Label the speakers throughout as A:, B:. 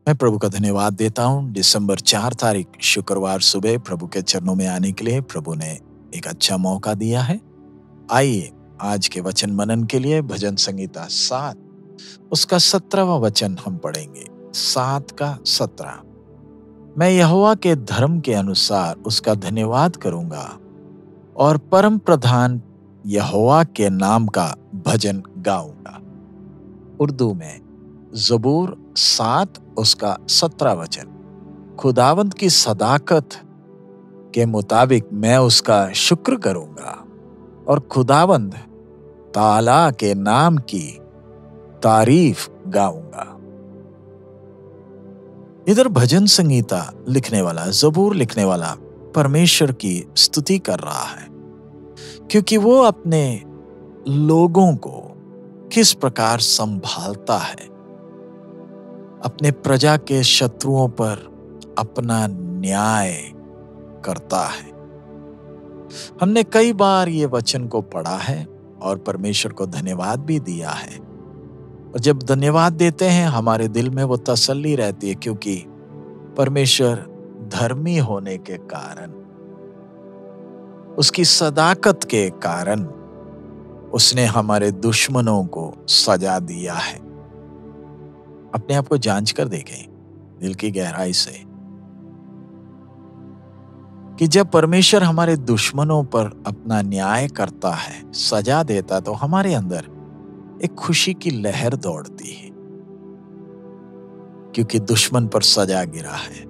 A: मैं प्रभु का धन्यवाद देता हूँ। दिसंबर 4 तारीख शुक्रवार सुबह प्रभु के चरणों में आने के लिए प्रभु ने एक अच्छा मौका दिया है। आइए आज के वचन मनन के लिए भजन संहिता 7 उसका 17वां वचन हम पढ़ेंगे। 7 का 17। मैं यहोवा के धर्म के अनुसार उसका धन्यवाद करूंगा और परम प्रधान यहोवा के नाम का भजन गाऊंगा। उर्दू में ज़बूर 7 उसका 17 वचन। खुदावंद की सदाकत के मुताबिक मैं उसका शुक्र करूंगा और खुदावंद ताला के नाम की तारीफ गाऊंगा। इधर भजन संगीता लिखने वाला, ज़बूर लिखने वाला परमेश्वर की स्तुति कर रहा है, क्योंकि वो अपने लोगों को किस प्रकार संभालता है, अपने प्रजा के शत्रुओं पर अपना न्याय करता है। हमने कई बार ये वचन को पढ़ा है और परमेश्वर को धन्यवाद भी दिया है। और जब धन्यवाद देते हैं हमारे दिल में वो तसल्ली रहती है, क्योंकि परमेश्वर धर्मी होने के कारण, उसकी सदाकत के कारण उसने हमारे दुश्मनों को सजा दिया है। अपने आप को जांच कर देखें दिल की गहराई से कि जब परमेश्वर हमारे दुश्मनों पर अपना न्याय करता है, सजा देता, तो हमारे अंदर एक खुशी की लहर दौड़ती है, क्योंकि दुश्मन पर सजा गिरा है।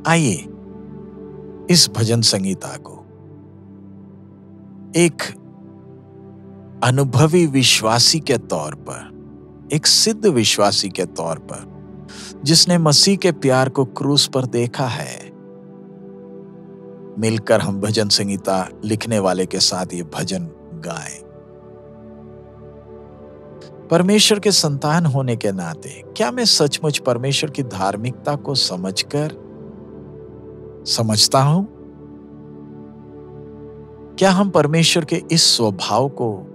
A: आइए इस भजन संगीता को एक अनुभवी विश्वासी के तौर पर, एक सिद्ध विश्वासी के तौर पर, जिसने मसीह के प्यार को क्रूस पर देखा है, मिलकर हम भजन संगीता लिखने वाले के साथ ये भजन गाएं। परमेश्वर के संतान होने के नाते क्या मैं सचमुच परमेश्वर की धार्मिकता को समझता हूं? क्या हम परमेश्वर के इस स्वभाव को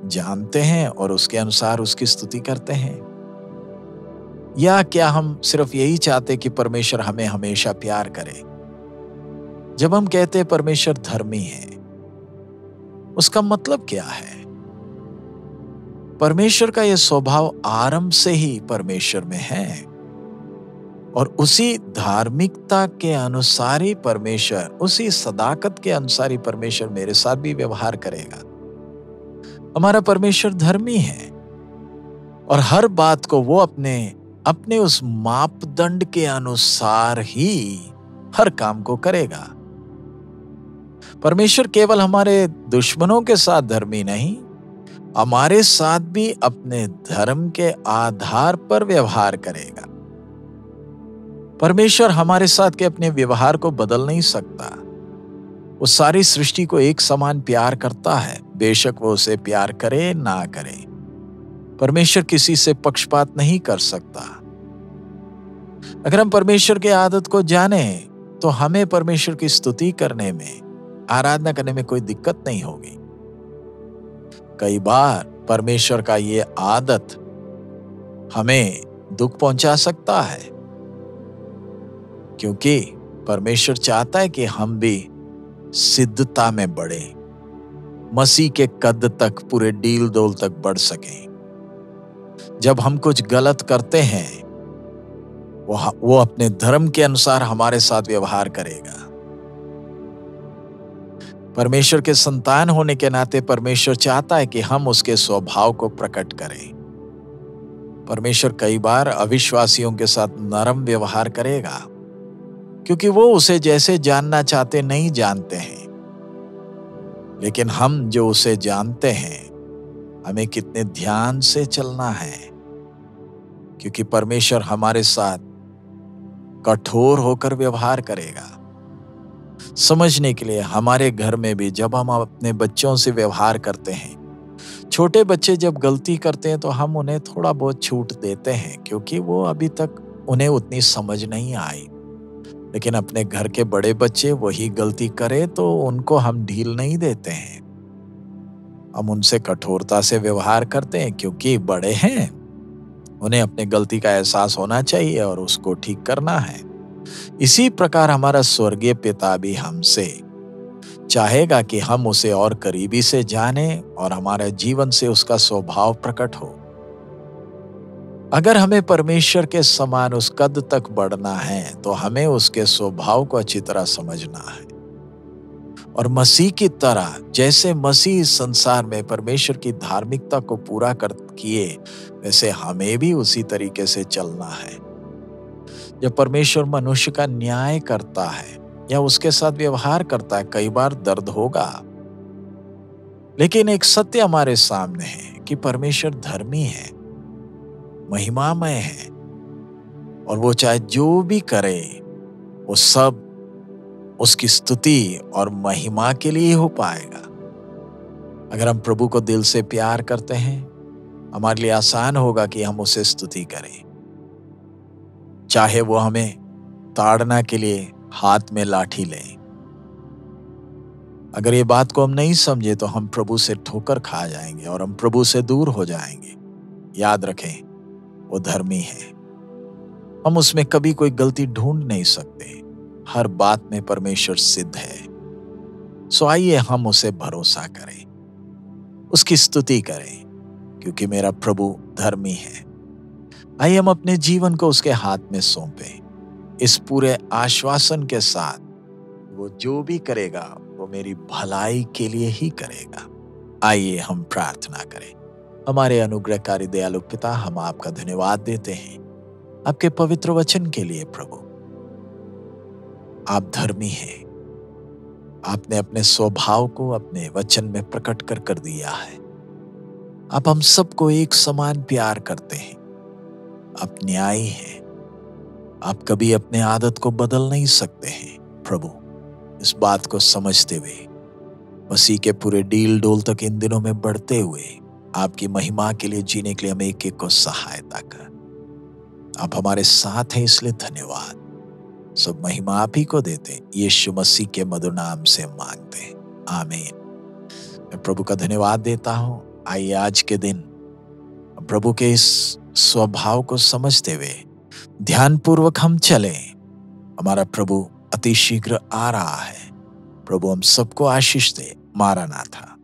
A: जानते हैं और उसके अनुसार उसकी स्तुति करते हैं? या क्या हम सिर्फ यही चाहते कि परमेश्वर हमें हमेशा प्यार करे? जब हम कहते हैं परमेश्वर धर्मी है, उसका मतलब क्या है? परमेश्वर का यह स्वभाव आरंभ से ही परमेश्वर में है और उसी धार्मिकता के अनुसार ही परमेश्वर, उसी सदाकत के अनुसार ही परमेश्वर मेरे साथ भी व्यवहार करेगा। हमारा परमेश्वर धर्मी है और हर बात को वो अपने उस मापदंड के अनुसार ही हर काम को करेगा। परमेश्वर केवल हमारे दुश्मनों के साथ धर्मी नहीं, हमारे साथ भी अपने धर्म के आधार पर व्यवहार करेगा। परमेश्वर हमारे साथ के अपने व्यवहार को बदल नहीं सकता। वो सारी सृष्टि को एक समान प्यार करता है, बेशक वो उसे प्यार करे ना करे। परमेश्वर किसी से पक्षपात नहीं कर सकता। अगर हम परमेश्वर की आदत को जाने तो हमें परमेश्वर की स्तुति करने में, आराधना करने में कोई दिक्कत नहीं होगी। कई बार परमेश्वर का ये आदत हमें दुख पहुंचा सकता है, क्योंकि परमेश्वर चाहता है कि हम भी सिद्धता में बढ़े, मसीह के कद तक, पूरे डील डोल तक बढ़ सकें। जब हम कुछ गलत करते हैं, वो अपने धर्म के अनुसार हमारे साथ व्यवहार करेगा। परमेश्वर के संतान होने के नाते परमेश्वर चाहता है कि हम उसके स्वभाव को प्रकट करें। परमेश्वर कई बार अविश्वासियों के साथ नरम व्यवहार करेगा, क्योंकि वो उसे जैसे जानना चाहते नहीं जानते हैं। लेकिन हम जो उसे जानते हैं, हमें कितने ध्यान से चलना है, क्योंकि परमेश्वर हमारे साथ कठोर होकर व्यवहार करेगा। समझने के लिए हमारे घर में भी जब हम अपने बच्चों से व्यवहार करते हैं, छोटे बच्चे जब गलती करते हैं तो हम उन्हें थोड़ा बहुत छूट देते हैं, क्योंकि वो अभी तक उन्हें उतनी समझ नहीं आई। लेकिन अपने घर के बड़े बच्चे वही गलती करे तो उनको हम ढील नहीं देते हैं, हम उनसे कठोरता से व्यवहार करते हैं, क्योंकि बड़े हैं उन्हें अपने गलती का एहसास होना चाहिए और उसको ठीक करना है। इसी प्रकार हमारा स्वर्गीय पिता भी हमसे चाहेगा कि हम उसे और करीबी से जानें और हमारे जीवन से उसका स्वभाव प्रकट हो। अगर हमें परमेश्वर के समान उस कद तक बढ़ना है तो हमें उसके स्वभाव को अच्छी तरह समझना है और मसीह की तरह, जैसे मसीह इस संसार में परमेश्वर की धार्मिकता को पूरा कर किए, वैसे हमें भी उसी तरीके से चलना है। जब परमेश्वर मनुष्य का न्याय करता है या उसके साथ व्यवहार करता है, कई बार दर्द होगा, लेकिन एक सत्य हमारे सामने है कि परमेश्वर धर्मी है, महिमामय है और वो चाहे जो भी करे वो सब उसकी स्तुति और महिमा के लिए हो पाएगा। अगर हम प्रभु को दिल से प्यार करते हैं, हमारे लिए आसान होगा कि हम उसे स्तुति करें, चाहे वो हमें ताड़ना के लिए हाथ में लाठी लें। अगर ये बात को हम नहीं समझे तो हम प्रभु से ठोकर खा जाएंगे और हम प्रभु से दूर हो जाएंगे। याद रखें, वो धर्मी है, हम उसमें कभी कोई गलती ढूंढ नहीं सकते। हर बात में परमेश्वर सिद्ध है। सो आइए हम उसे भरोसा करें, उसकी स्तुति करें, क्योंकि मेरा प्रभु धर्मी है। आइए हम अपने जीवन को उसके हाथ में सौंपें, इस पूरे आश्वासन के साथ, वो जो भी करेगा वो मेरी भलाई के लिए ही करेगा। आइए हम प्रार्थना करें। हमारे अनुग्रहकारी दयालु पिता, हम आपका धन्यवाद देते हैं आपके पवित्र वचन के लिए। प्रभु, आप धर्मी हैं, आपने अपने स्वभाव को अपने वचन में प्रकट कर दिया है। आप हम सबको एक समान प्यार करते हैं, आप न्यायी हैं, आप कभी अपने आदत को बदल नहीं सकते हैं। प्रभु, इस बात को समझते हुए मसीह के पूरे डील डोल तक इन दिनों में बढ़ते हुए आपकी महिमा के लिए जीने के लिए हम एक एक को सहायता कर। आप हमारे साथ हैं, इसलिए धन्यवाद। सब महिमा आप ही को देते, यीशु मसीह के मधुर नाम से मांगते हैं, आमीन। मैं प्रभु का धन्यवाद देता हूं। आइए आज के दिन प्रभु के इस स्वभाव को समझते हुए ध्यानपूर्वक हम चलें। हमारा प्रभु अति शीघ्र आ रहा है। प्रभु हम सबको आशीष दे। मारानाथा।